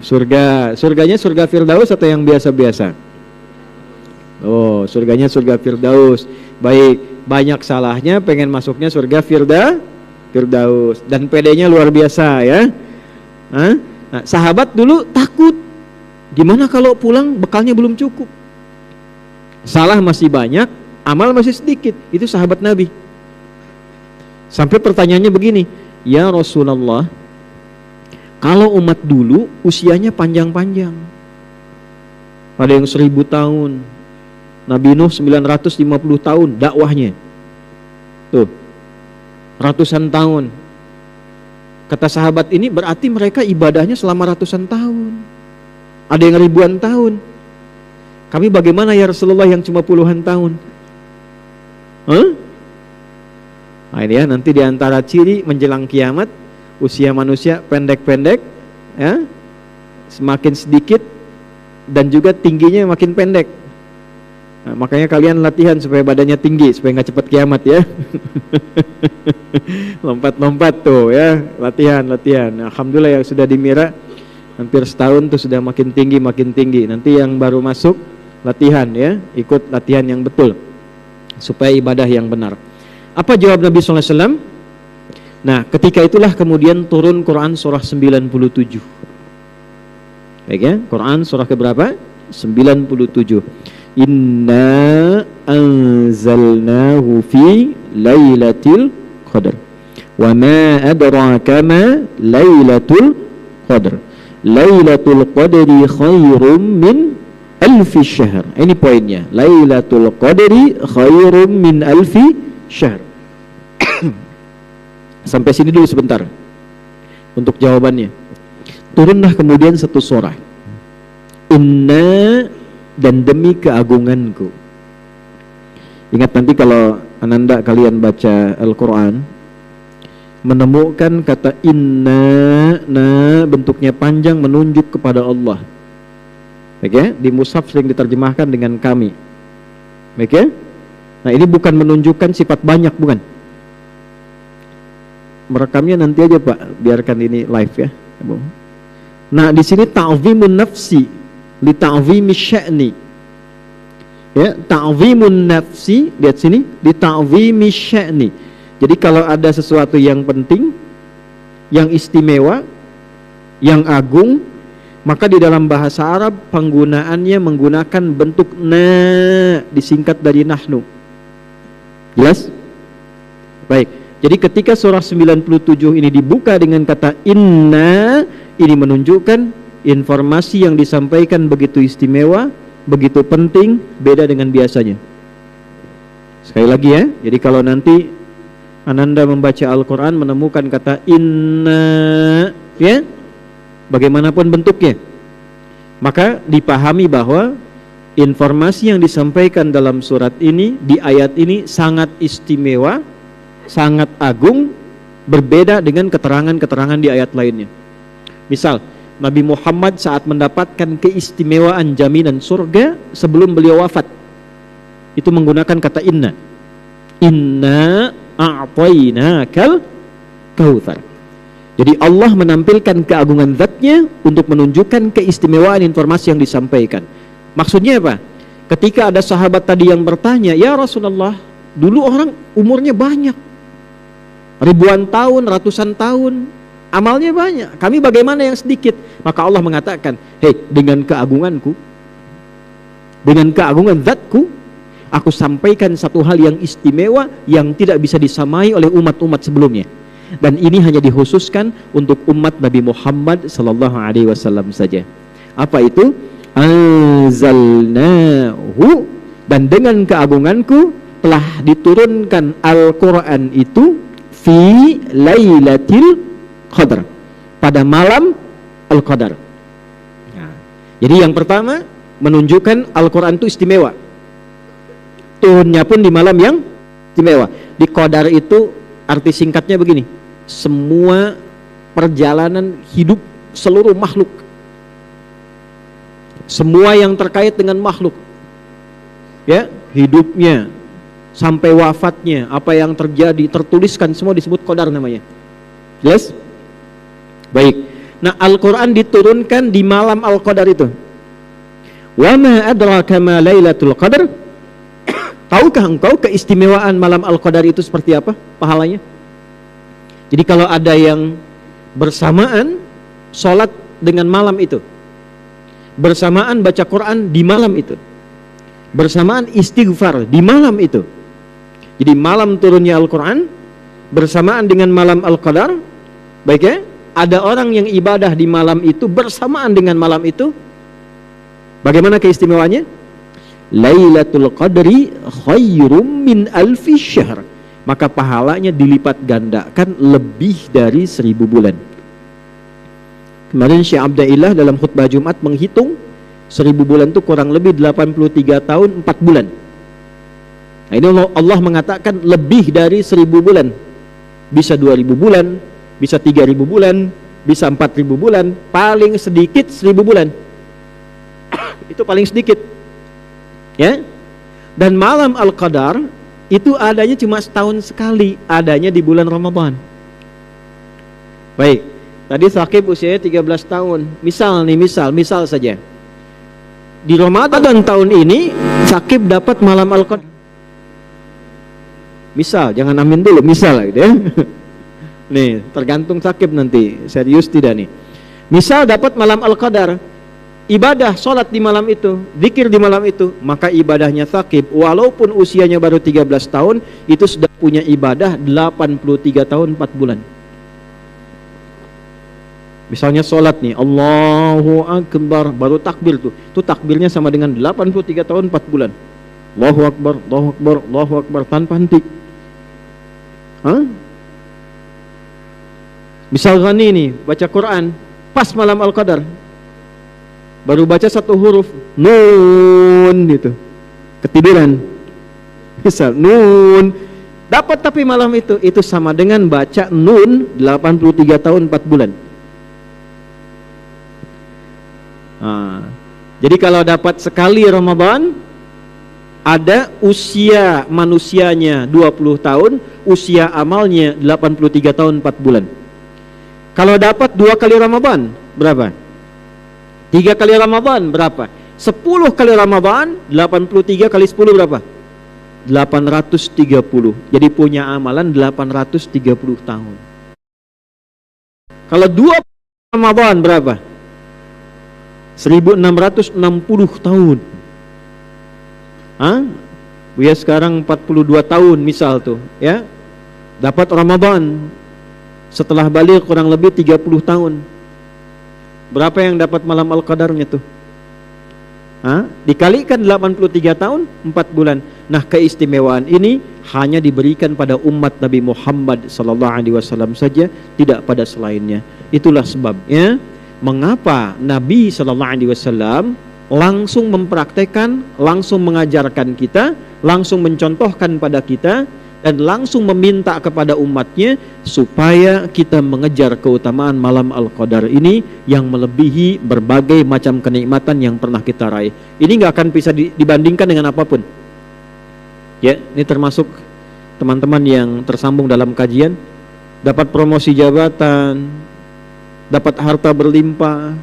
Surganya surga Firdaus atau yang biasa-biasa? Oh, surganya surga Firdaus. Baik, banyak salahnya pengen masuknya surga Firdaus. Dan PD-nya luar biasa ya. Nah, sahabat dulu takut. Gimana kalau pulang bekalnya belum cukup? Salah masih banyak, amal masih sedikit. Itu sahabat Nabi. Sampai pertanyaannya begini, ya Rasulullah, kalau umat dulu usianya panjang-panjang, ada yang 1000 tahun, Nabi Nuh 950 tahun dakwahnya, tuh ratusan tahun. Kata sahabat ini berarti mereka ibadahnya selama ratusan tahun, ada yang ribuan tahun. Kami bagaimana ya Rasulullah yang cuma puluhan tahun? Nah ini ya, nanti diantara ciri menjelang kiamat, usia manusia pendek-pendek, ya, semakin sedikit, dan juga tingginya makin pendek. Nah, makanya kalian latihan supaya badannya tinggi, supaya nggak cepat kiamat ya. Lompat-lompat tuh ya, latihan. Nah, alhamdulillah yang sudah di Mira hampir setahun tuh sudah makin tinggi. Nanti yang baru masuk latihan ya, ikut latihan yang betul supaya ibadah yang benar. Apa jawab Nabi SAW? Nah, ketika itulah kemudian turun Quran surah 97. Baik ya, Quran surah keberapa? 97. Inna anzalnahu fi lailatul qadar. Wa ma adraka ma lailatul qadar. Lailatul qadri khairum min alfi syahr. Ini poinnya. Lailatul qadri khairum min alfi syahr. Sampai sini dulu sebentar untuk jawabannya. Turunlah kemudian satu surah, Inna, dan demi keagunganku. Ingat nanti kalau ananda kalian baca Al-Quran, menemukan kata inna, bentuknya panjang menunjuk kepada Allah. Baik ya, di mushaf sering diterjemahkan dengan kami. Baik ya. Nah ini bukan menunjukkan sifat banyak, bukan. Merekamnya nanti aja Pak, biarkan ini live ya. Nah di sini ta'zimun nafsi li ta'zimi sya'ni. Ya, ta'zimun nafsi, lihat sini, li ta'zimi sya'ni. Jadi kalau ada sesuatu yang penting, yang istimewa, yang agung, maka di dalam bahasa Arab penggunaannya menggunakan bentuk na, disingkat dari nahnu. Jelas? Baik. Jadi ketika surah 97 ini dibuka dengan kata inna, ini menunjukkan informasi yang disampaikan begitu istimewa, begitu penting, beda dengan biasanya. Sekali lagi ya, jadi kalau nanti ananda membaca Al-Quran menemukan kata inna, ya, bagaimanapun bentuknya, maka dipahami bahwa informasi yang disampaikan dalam surat ini, di ayat ini sangat istimewa, sangat agung, berbeda dengan keterangan-keterangan di ayat lainnya. Misal, Nabi Muhammad saat mendapatkan keistimewaan jaminan surga sebelum beliau wafat, itu menggunakan kata inna. Inna a'tainakal kautsar. Jadi Allah menampilkan keagungan zatnya untuk menunjukkan keistimewaan informasi yang disampaikan. Maksudnya apa? Ketika ada sahabat tadi yang bertanya, ya Rasulullah, dulu orang umurnya banyak, ribuan tahun, ratusan tahun, amalnya banyak, kami bagaimana yang sedikit? Maka Allah mengatakan, hei, dengan keagunganku, dengan keagungan zatku, aku sampaikan satu hal yang istimewa yang tidak bisa disamai oleh umat-umat sebelumnya. Dan ini hanya dikhususkan untuk umat Nabi Muhammad sallallahu alaihi wasallam saja. Apa itu? Anzalnahu, dan dengan keagunganku telah diturunkan Al-Quran itu fi lailatul qadar, pada malam Al-Qadar. Nah, jadi yang pertama menunjukkan Al-Quran itu istimewa, turunnya pun di malam yang istimewa. Di Qadar itu arti singkatnya begini, semua perjalanan hidup seluruh makhluk, semua yang terkait dengan makhluk, ya, hidupnya sampai wafatnya, apa yang terjadi tertuliskan semua disebut Qadar namanya. Jelas? Baik. Nah, Al-Quran diturunkan di malam Al-Qadar itu. Wa ma adraka ma Lailatul Qadar? Tahukah engkau keistimewaan malam Al-Qadar itu seperti apa pahalanya? Jadi kalau ada yang bersamaan sholat dengan malam itu, bersamaan baca Quran di malam itu, bersamaan istighfar di malam itu. Jadi malam turunnya Al-Quran bersamaan dengan malam Al-Qadar. Baik ya, ada orang yang ibadah di malam itu bersamaan dengan malam itu. Bagaimana keistimewaannya? Lailatul Qadri khairum min alfi syahr. Maka pahalanya dilipat gandakan lebih dari 1000 bulan. Kemarin Syekh Abdillah dalam khutbah Jumat menghitung 1000 bulan itu kurang lebih 83 tahun 4 bulan. Nah, ini Allah mengatakan lebih dari 1000 bulan. Bisa 2000 bulan, bisa 3000 bulan, bisa 4000 bulan, paling sedikit 1000 bulan. Itu paling sedikit. Ya. Dan malam Al-Qadar itu adanya cuma setahun sekali, adanya di bulan Ramadan. Baik. Tadi Sakib usianya 13 tahun. Misal saja. Di Ramadan tahun ini Sakib dapat malam Al-Qadar. Misal, jangan amin dulu, misal gitu ya. Nih, tergantung Sakib nanti, serius tidak nih. Misal dapat malam Al-Qadar, ibadah sholat di malam itu, zikir di malam itu, maka ibadahnya Sakib walaupun usianya baru 13 tahun, itu sudah punya ibadah 83 tahun 4 bulan. Misalnya sholat nih, Allahu Akbar, baru takbir tuh, itu takbirnya sama dengan 83 tahun 4 bulan. Allahu Akbar, Allahu Akbar, Allahu Akbar, tanpa henti. Misal Ghani nih, baca Quran pas malam Al-Qadar, baru baca satu huruf nun gitu, ketiduran. Misal nun dapat, tapi malam itu sama dengan baca nun 83 tahun 4 bulan. Jadi kalau dapat sekali Ramadan, ada usia manusianya 20 tahun, usia amalnya 83 tahun 4 bulan. Kalau dapat 2 kali Ramadan, berapa? 3 kali Ramadan, berapa? 10 kali Ramadan, 83 kali 10 berapa? 830. Jadi punya amalan 830 tahun. Kalau 2 Ramadan berapa? 1660 tahun. Buya sekarang 42 tahun misal tuh, ya. Dapat Ramadan setelah balik kurang lebih 30 tahun. Berapa yang dapat malam Al-Qadarnya tuh? Dikalikan 83 tahun 4 bulan. Nah, keistimewaan ini hanya diberikan pada umat Nabi Muhammad SAW saja, tidak pada selainnya. Itulah sebabnya mengapa Nabi SAW langsung mempraktekkan, langsung mengajarkan kita, langsung mencontohkan pada kita, dan langsung meminta kepada umatnya supaya kita mengejar keutamaan malam Al-Qadar ini yang melebihi berbagai macam kenikmatan yang pernah kita raih. Ini nggak akan bisa dibandingkan dengan apapun. Ya, ini termasuk teman-teman yang tersambung dalam kajian, dapat promosi jabatan, dapat harta berlimpah,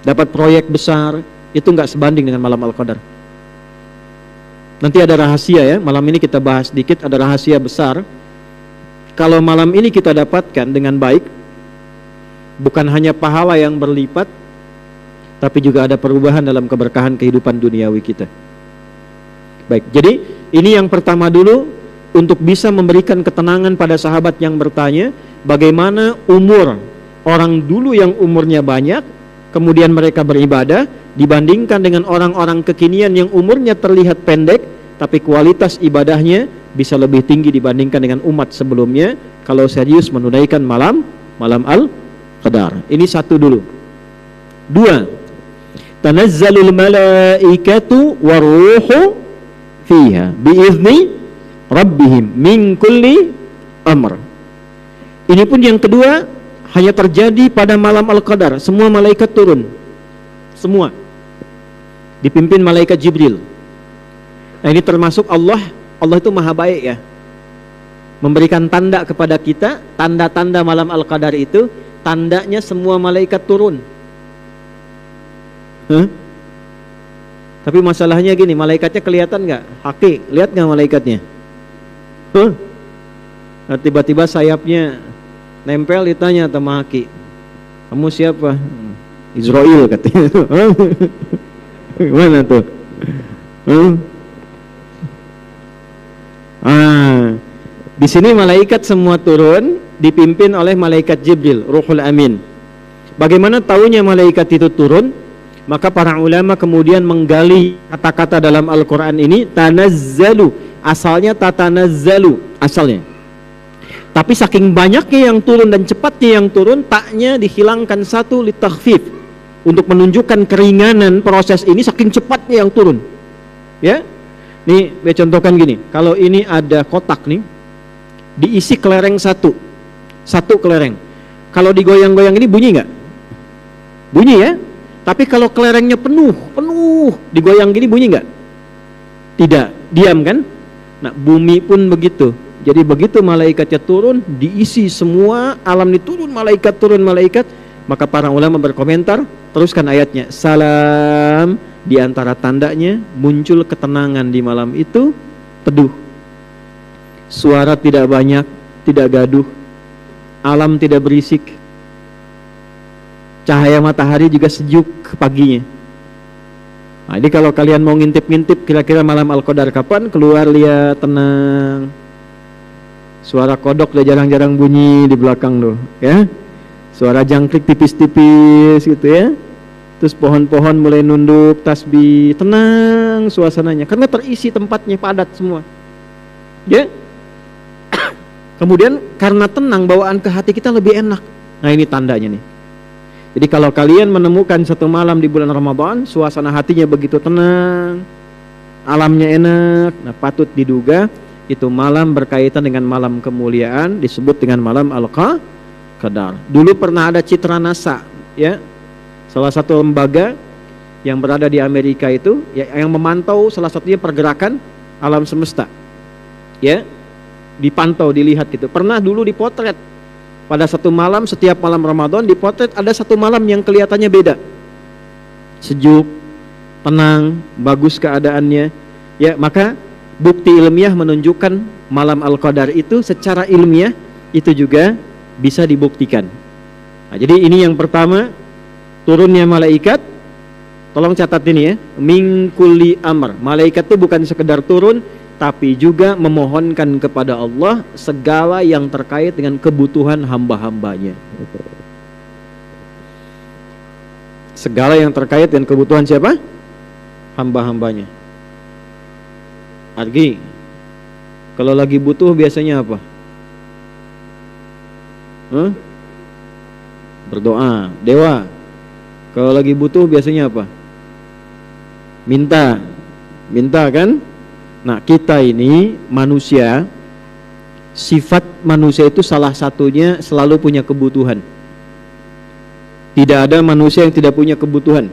dapat proyek besar, itu nggak sebanding dengan malam Al-Qadar. Nanti ada rahasia ya, malam ini kita bahas sedikit, ada rahasia besar. Kalau malam ini kita dapatkan dengan baik, bukan hanya pahala yang berlipat, tapi juga ada perubahan dalam keberkahan kehidupan duniawi kita. Baik, jadi ini yang pertama dulu, untuk bisa memberikan ketenangan pada sahabat yang bertanya, bagaimana umur orang dulu yang umurnya banyak, kemudian mereka beribadah, dibandingkan dengan orang-orang kekinian yang umurnya terlihat pendek, tapi kualitas ibadahnya bisa lebih tinggi dibandingkan dengan umat sebelumnya kalau serius menunaikan malam Al-Qadar. Ini satu dulu. 2, tanazzalul malaikatu waruhu fiha biizni rabbihim min kulli amr. Ini pun yang kedua, hanya terjadi pada malam Al-Qadar. Semua malaikat turun, semua dipimpin malaikat Jibril. Nah, ini termasuk Allah itu maha baik ya, memberikan tanda kepada kita, tanda-tanda malam Al-Qadar itu tandanya semua malaikat turun. Tapi masalahnya gini, malaikatnya kelihatan nggak? Haki, lihat nggak malaikatnya? Nah, tiba-tiba sayapnya nempel, ditanya sama Haki, kamu siapa? Israel katanya. Gimana tuh? Di sini malaikat semua turun, dipimpin oleh malaikat Jibril, Ruhul Amin. Bagaimana taunya malaikat itu turun? Maka para ulama kemudian menggali kata-kata dalam Al-Quran ini, tanazzalu, asalnya tatanazzalu, asalnya. Tapi saking banyaknya yang turun dan cepatnya yang turun, taknya dihilangkan satu litakhfif, untuk menunjukkan keringanan proses ini, saking cepatnya yang turun. Ya, nih saya contohkan gini, kalau ini ada kotak nih, diisi kelereng satu kelereng. Kalau digoyang-goyang ini bunyi nggak? Bunyi ya. Tapi kalau kelerengnya penuh, digoyang gini bunyi nggak? Tidak, diam kan? Nah, bumi pun begitu. Jadi begitu malaikatnya turun, diisi semua alam diturun malaikat, maka para ulama berkomentar, teruskan ayatnya. Salam, di antara tandanya muncul ketenangan di malam itu, teduh. Suara tidak banyak, tidak gaduh. Alam tidak berisik. Cahaya matahari juga sejuk paginya. Nah, jadi kalau kalian mau ngintip-ngintip kira-kira malam Al-Qadar kapan, keluar lihat, tenang. Suara kodok udah jarang-jarang bunyi di belakang tuh, ya. Suara jangkrik tipis-tipis gitu ya. Terus pohon-pohon mulai nunduk, tasbih, tenang suasananya karena terisi tempatnya, padat semua. Ya. Kemudian karena tenang, bawaan ke hati kita lebih enak. Nah, ini tandanya nih. Jadi kalau kalian menemukan satu malam di bulan Ramadan, suasana hatinya begitu tenang, alamnya enak, nah patut diduga itu malam berkaitan dengan malam kemuliaan, disebut dengan malam Al-Qadar. Dulu pernah ada citra NASA, ya, salah satu lembaga yang berada di Amerika itu, ya, yang memantau salah satunya pergerakan alam semesta, ya, dipantau, dilihat gitu. Pernah dulu dipotret. Pada satu malam, setiap malam Ramadan dipotret, ada satu malam yang kelihatannya beda. Sejuk, tenang, bagus keadaannya. Ya, maka bukti ilmiah menunjukkan malam Al-Qadar itu secara ilmiah itu juga bisa dibuktikan. Nah, jadi ini yang pertama, turunnya malaikat. Tolong catat ini ya, min kulli amr. Malaikat itu bukan sekedar turun, tapi juga memohonkan kepada Allah segala yang terkait dengan kebutuhan hamba-hambanya. Segala yang terkait dengan kebutuhan siapa? Hamba-hambanya. Argi, kalau lagi butuh biasanya apa? Berdoa. Dewa, kalau lagi butuh biasanya apa? Minta kan? Nah, kita ini manusia, sifat manusia itu salah satunya selalu punya kebutuhan. Tidak ada manusia yang tidak punya kebutuhan.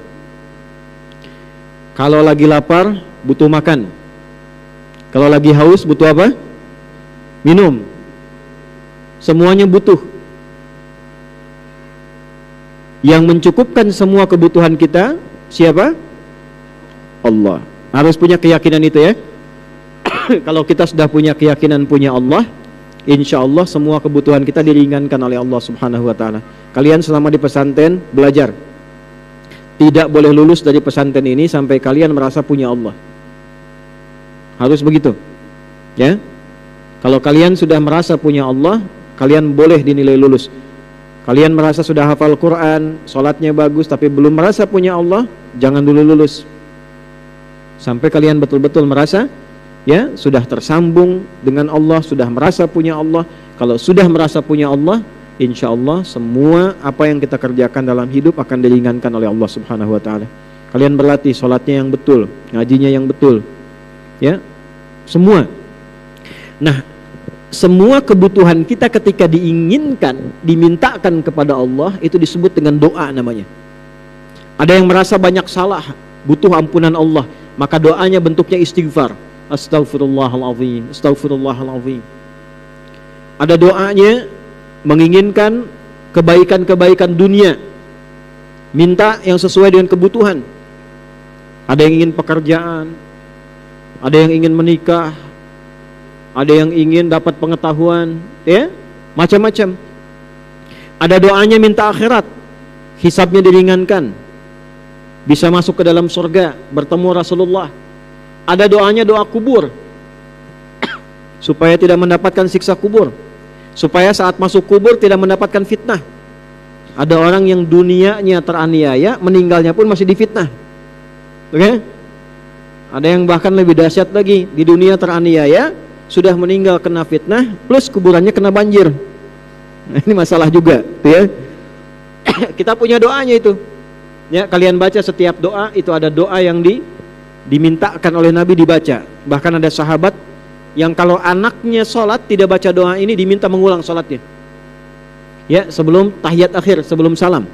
Kalau lagi lapar, butuh makan. Kalau lagi haus, butuh apa? Minum. Semuanya butuh. Yang mencukupkan semua kebutuhan kita, siapa? Allah. Harus punya keyakinan itu ya. Kalau kita sudah punya keyakinan punya Allah, insya Allah semua kebutuhan kita diringankan oleh Allah Subhanahu wa ta'ala. Kalian selama di pesantren belajar, tidak boleh lulus dari pesantren ini sampai kalian merasa punya Allah. Harus begitu ya. Kalau kalian sudah merasa punya Allah, kalian boleh dinilai lulus. Kalian merasa sudah hafal Quran, sholatnya bagus, tapi belum merasa punya Allah, jangan dulu lulus. Sampai kalian betul-betul merasa, ya, sudah tersambung dengan Allah, sudah merasa punya Allah. Kalau sudah merasa punya Allah, insya Allah semua apa yang kita kerjakan dalam hidup akan diringankan oleh Allah Subhanahu wa ta'ala. Kalian berlatih sholatnya yang betul, ngajinya yang betul, ya, semua. Nah, semua kebutuhan kita ketika diinginkan, dimintakan kepada Allah, itu disebut dengan doa namanya. Ada yang merasa banyak salah, butuh ampunan Allah, maka doanya bentuknya istighfar. Astaghfirullahaladzim, astaghfirullahaladzim. Ada doanya menginginkan kebaikan-kebaikan dunia. Minta yang sesuai dengan kebutuhan. Ada yang ingin pekerjaan, ada yang ingin menikah, ada yang ingin dapat pengetahuan, ya, macam-macam. Ada doanya minta akhirat, hisabnya diringankan, bisa masuk ke dalam surga, bertemu Rasulullah. Ada doanya doa kubur, supaya tidak mendapatkan siksa kubur, supaya saat masuk kubur tidak mendapatkan fitnah. Ada orang yang dunianya teraniaya, meninggalnya pun masih difitnah. Oke? Ada yang bahkan lebih dahsyat lagi, di dunia teraniaya, sudah meninggal kena fitnah, plus kuburannya kena banjir. Nah, ini masalah juga, tuh ya. Kita punya doanya itu. Ya, kalian baca setiap doa itu ada doa yang dimintakan oleh Nabi dibaca. Bahkan ada sahabat yang kalau anaknya sholat tidak baca doa ini diminta mengulang sholatnya. Ya, sebelum tahiyat akhir, sebelum salam.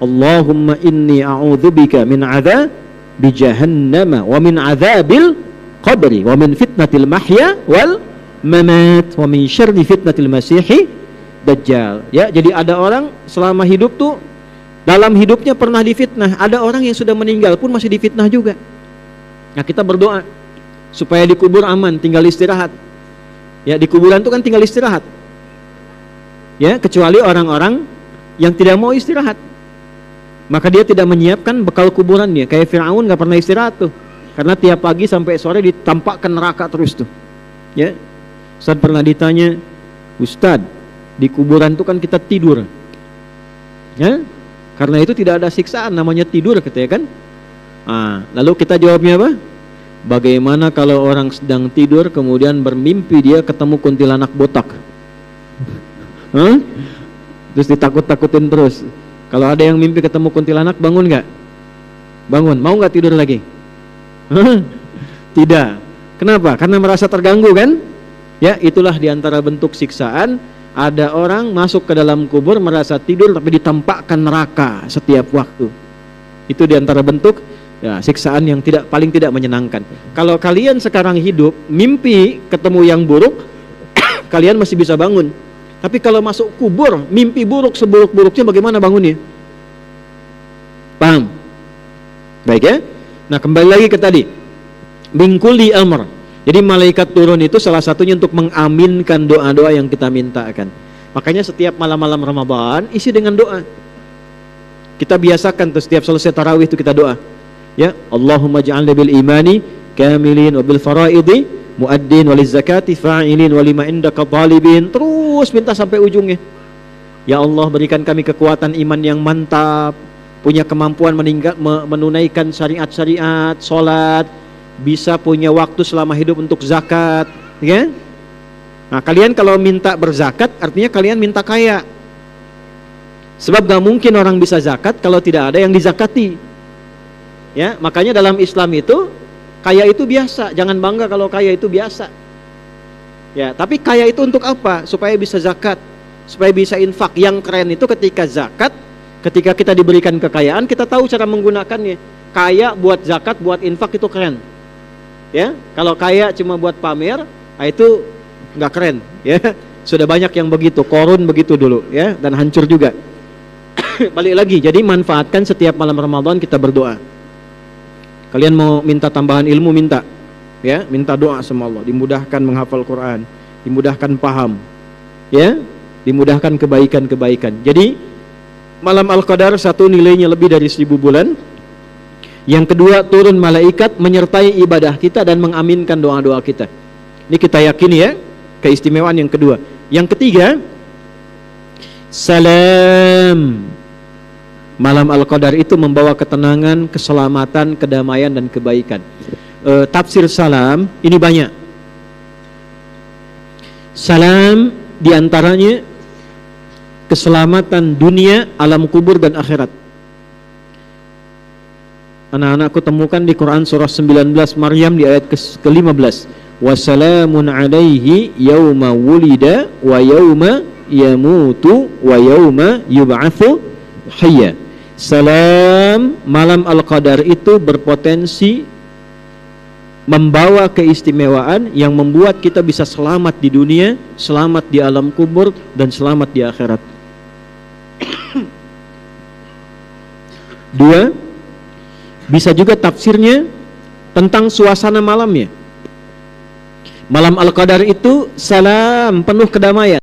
Allahumma inni a'udzubika min adzabi jahannam wa min adzabil qabri wa min fitnatil mahya wal mamat wa min syarri fitnatil masihi dajjal. Ya, jadi ada orang selama hidup tuh dalam hidupnya pernah difitnah, ada orang yang sudah meninggal pun masih difitnah juga. Nah, kita berdoa supaya di kubur aman, tinggal istirahat. Ya, di kuburan itu kan tinggal istirahat. Ya, kecuali orang-orang yang tidak mau istirahat. Maka dia tidak menyiapkan bekal kuburannya. Kayak Fir'aun gak pernah istirahat tuh. Karena tiap pagi sampai sore ditampakkan neraka terus tuh. Ya. Ustaz pernah ditanya, Ustaz, di kuburan itu kan kita tidur. Ya. Karena itu tidak ada siksaan, namanya tidur katanya kan. Lalu kita jawabnya apa? Bagaimana kalau orang sedang tidur kemudian bermimpi dia ketemu kuntilanak botak? Terus ditakut-takutin terus. Kalau ada yang mimpi ketemu kuntilanak, bangun nggak? Bangun. Mau nggak tidur lagi? Tidak. Kenapa? Karena merasa terganggu kan? Ya, itulah diantara bentuk siksaan. Ada orang masuk ke dalam kubur merasa tidur tapi ditampakkan neraka setiap waktu. Itu diantara bentuk ya, siksaan yang paling tidak menyenangkan. Kalau kalian sekarang hidup mimpi ketemu yang buruk, kalian masih bisa bangun. Tapi kalau masuk kubur, mimpi buruk seburuk-buruknya bagaimana bangunnya? Paham? Baik ya? Nah, kembali lagi ke tadi. Bingkuli amr. Jadi malaikat turun itu salah satunya untuk mengaminkan doa-doa yang kita mintakan. Makanya setiap malam-malam Ramadan isi dengan doa. Kita biasakan tuh setiap selesai tarawih itu kita doa. Ya, Allahumma ja'alna bil imani kamilin wa bil faraidi muaddin waliz zakati fa'ilin walima indaka talibin, terus minta sampai ujungnya. Ya Allah, berikan kami kekuatan iman yang mantap, punya kemampuan menunaikan syariat-syariat, sholat, bisa punya waktu selama hidup untuk zakat, ya. Nah, kalian kalau minta berzakat artinya kalian minta kaya. Sebab gak mungkin orang bisa zakat kalau tidak ada yang dizakati. Ya, makanya dalam Islam itu kaya itu biasa, jangan bangga kalau kaya itu biasa. Ya, tapi kaya itu untuk apa? Supaya bisa zakat, supaya bisa infak. Yang keren itu ketika zakat, ketika kita diberikan kekayaan, kita tahu cara menggunakannya. Kaya buat zakat, buat infak itu keren. Ya, kalau kaya cuma buat pamer, itu nggak keren. Ya, sudah banyak yang begitu. Korun begitu dulu, ya, dan hancur juga. Balik lagi, jadi manfaatkan setiap malam Ramadan kita berdoa. Kalian mau minta tambahan ilmu, minta. Ya, minta doa sama Allah, dimudahkan menghafal Quran, dimudahkan paham. Ya, dimudahkan kebaikan-kebaikan. Jadi malam Al-Qadar satu nilainya lebih dari 1000 bulan. Yang kedua, turun malaikat menyertai ibadah kita dan mengaminkan doa-doa kita. Ini kita yakini ya, keistimewaan yang kedua. Yang ketiga, salam. Malam Al-Qadar itu membawa ketenangan, keselamatan, kedamaian, dan kebaikan. Tafsir salam ini banyak. Salam diantaranya keselamatan dunia, alam kubur, dan akhirat. Anak-anakku temukan di Quran surah 19 Maryam di ayat ke-15. Wassalamun alaihi yawma wulida wa yawma yamutu wa yawma yub'atsu hayya. Salam malam Al-Qadar itu berpotensi membawa keistimewaan yang membuat kita bisa selamat di dunia, selamat di alam kubur, dan selamat di akhirat. Dua, bisa juga tafsirnya tentang suasana malamnya. Malam Al-Qadar itu salam, penuh kedamaian.